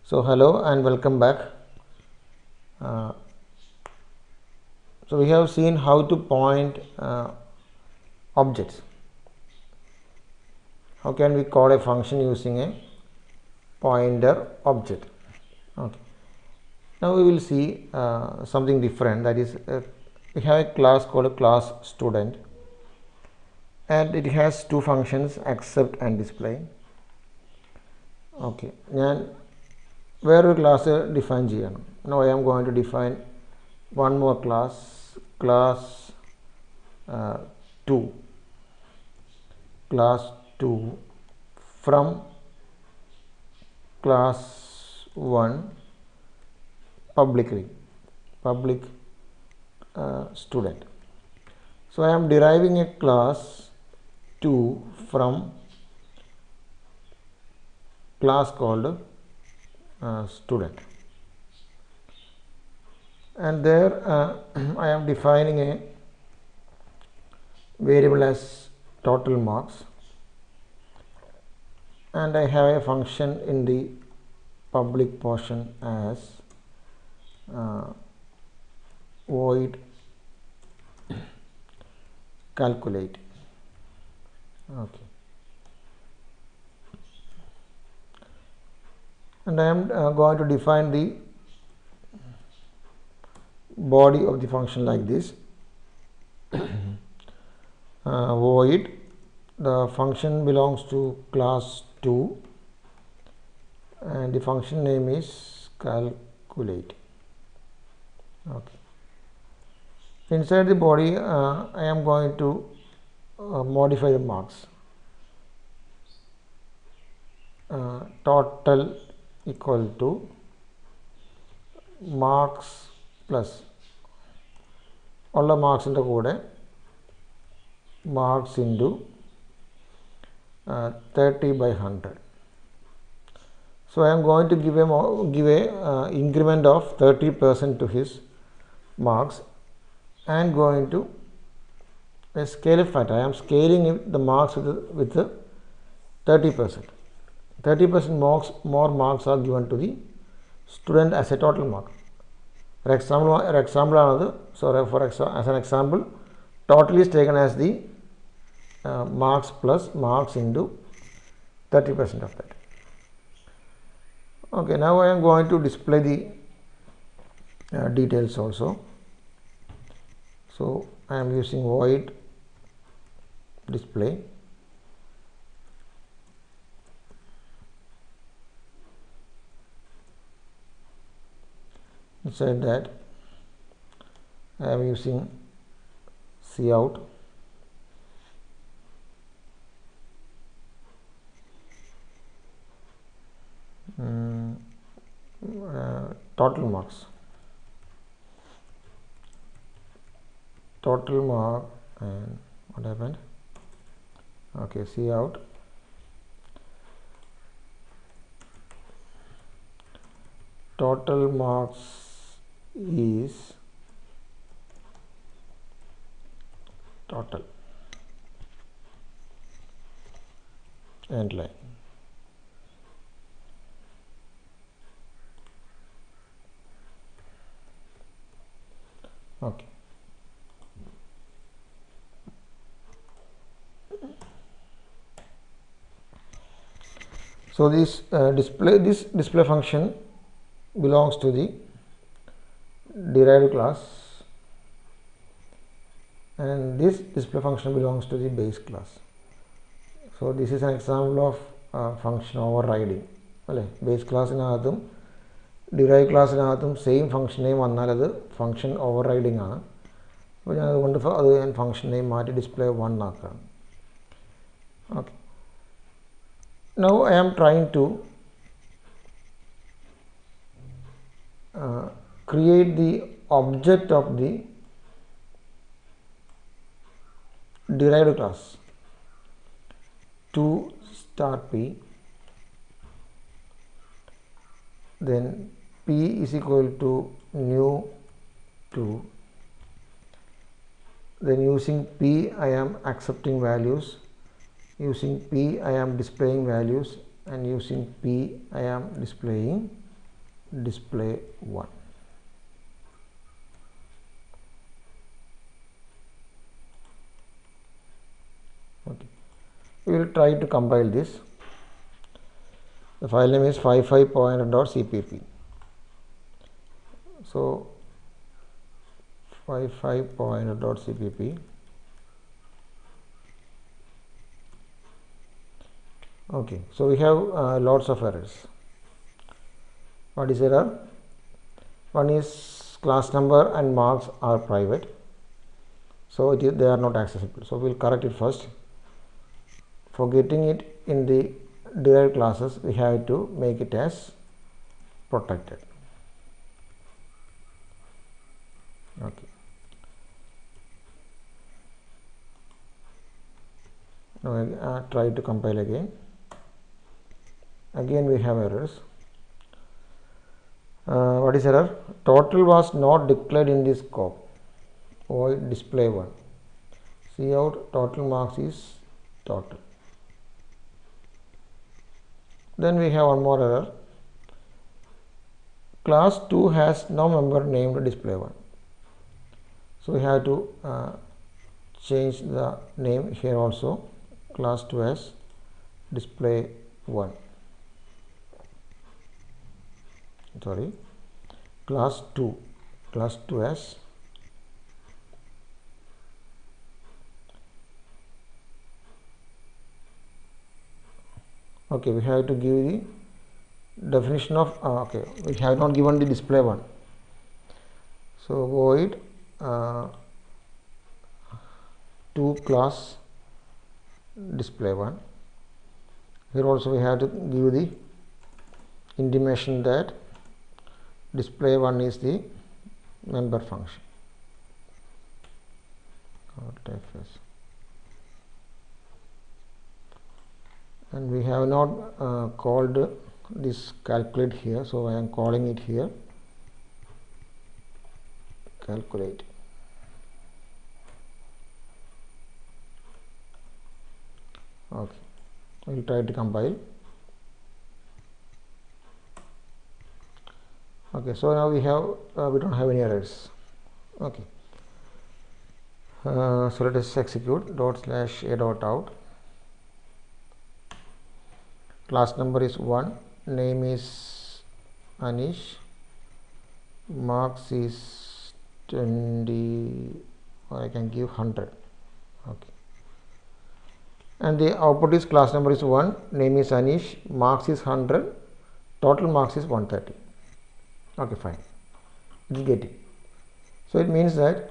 So hello and welcome back. Uh, so we have seen how to point objects. How can we call a function using a pointer object? Okay. Now we will see something different. That is, we have a class called class student, and it has two functions: accept and display. Okay. ഞാൻ വേറൊരു class define ചെയ്യണം. Now I am going to define one more class 2 class 2 from class 1 public student. So I am deriving a class 2 from class called student, and there I am defining a variable as total marks, and I have a function in the public portion as void calculate. Okay, and I am going to define the body of the function like this. Void, the function belongs to class 2 and the function name is calculate. Okay. Inside the body I am going to modify the marks. Total equal to marks plus all the marks in the code marks into 30 by 100. So I am going to give a increment of 30% to his marks and going to a scale factor. I am scaling the marks with the 30%. 30% more marks are given to the student as a total mark. For example, as an example, total is taken as the marks plus marks into 30% of that. Okay, now I am going to display the details also. So I am using void display. Inside that I am using cout, total marks, total mark, and what happened? Okay, cout total marks is total end line. Okay. So this display function belongs to the derived class, and this display function belongs to the base class. So this is an example of function overriding. Base class in derived class in same function name vannal function overriding aanu. So function name display 1 aakam. Okay. Now I am trying to create the object of the derived class. To star p, then p is equal to new 2, then using p I am accepting values, using p I am displaying values, and using p I am displaying display 1. Okay, we will try to compile this. The file name is 55pointer.cpp. So 55pointer.cpp. Okay, so we have lots of errors. What is error? One is class number and marks are private, so they are not accessible. So we will correct it first. For getting it in the derived classes, we have to make it as protected. Okay. Now I try to compile again. Again we have errors. What is error? Total was not declared in this scope. Void display 1. See out total marks is total. Then we have one more error. Class 2 has no member named display 1. So we have to change the name here also. Class 2 as display 1. Sorry, class 2 as okay, we have to give the definition of okay, we have not given the display 1. So void 2 class display 1. Here also we have to give the intimation that display 1 is the member function. And we have not called this calculate here, so I am calling it here calculate. Okay, we will try to compile. Okay, so now we don't have any errors. Okay, so let us execute ./a.out. Class number is 1, name is Anish, marks is 20, or I can give 100. Okay, and the output is class number is 1, name is Anish, marks is 100, total marks is 130. Okay, fine, it is getting. So it means that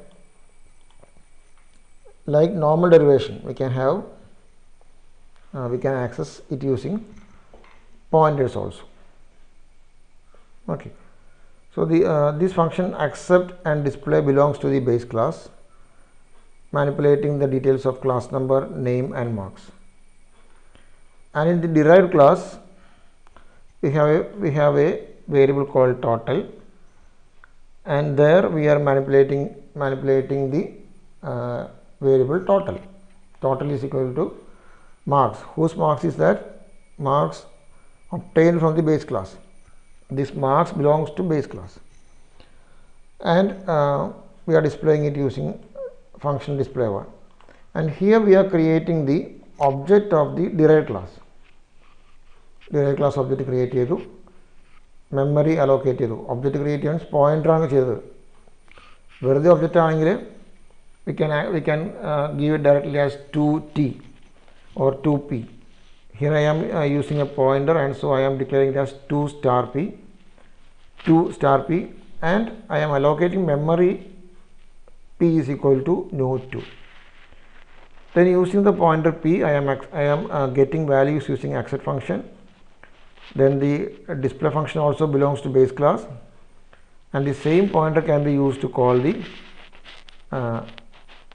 like normal derivation, we can have we can access it using pointers also. Okay, so the this function accept and display belongs to the base class, manipulating the details of class number, name and marks. And in the derived class, we have a variable called total, and there we are manipulating the variable total. Total is equal to marks. Whose marks is that? Marks obtained from the base class. This marks belongs to base class, and we are displaying it using function display 1. And here we are creating the object of the derived class. Derived class object create chedu, memory allocate chedu. Object create means pointer aanu chedu. Verde object aanengile we can give it directly as 2t or 2p. Here I am using a pointer, and so I am declaring it as 2 star p, and I am allocating memory p is equal to new 2. Then using the pointer p, I am getting values using accept function. Then the display function also belongs to base class, and the same pointer can be used to call the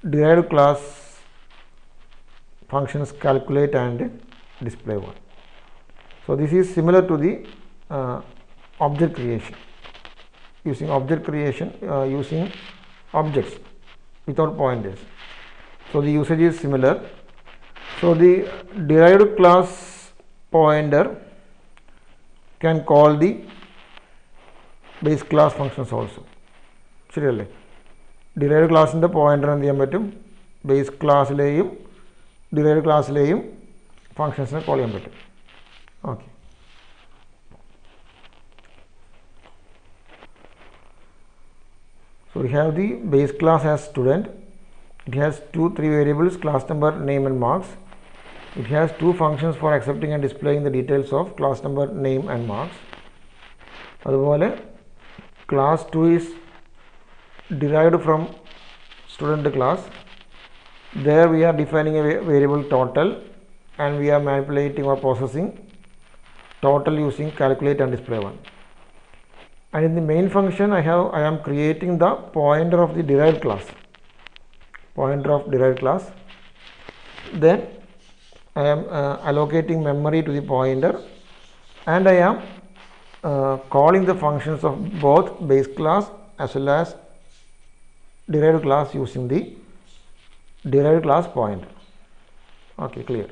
derived class functions calculate and display 1. So this is similar to the object creation, using object creation using objects without pointers. So the usage is similar. So the derived class pointer can call the base class functions also. ശരിയല്ലേ? Derived ക്ലാസ്സിൻ്റെ pointer എന്ത് ചെയ്യാൻ പറ്റും? Base ക്ലാസ്സിലെയും derived ക്ലാസ്സിലെയും ഫങ്ഷൻസിനെ call ചെയ്യാൻ പറ്റും. Okay. So we have the base class as student. It has 3 variables, class number, name and marks. It has 2 functions for accepting and displaying the details of class number, name and marks. അതുപോലെ class 2 is derived from student class. There we are defining a variable total and we are manipulating or processing total using calculate and display one. And in the main function I am creating the pointer of the derived class. Pointer of derived class. Then I am allocating memory to the pointer and I am calling the functions of both base class as well as derived class using the derived class pointer. Okay, clear.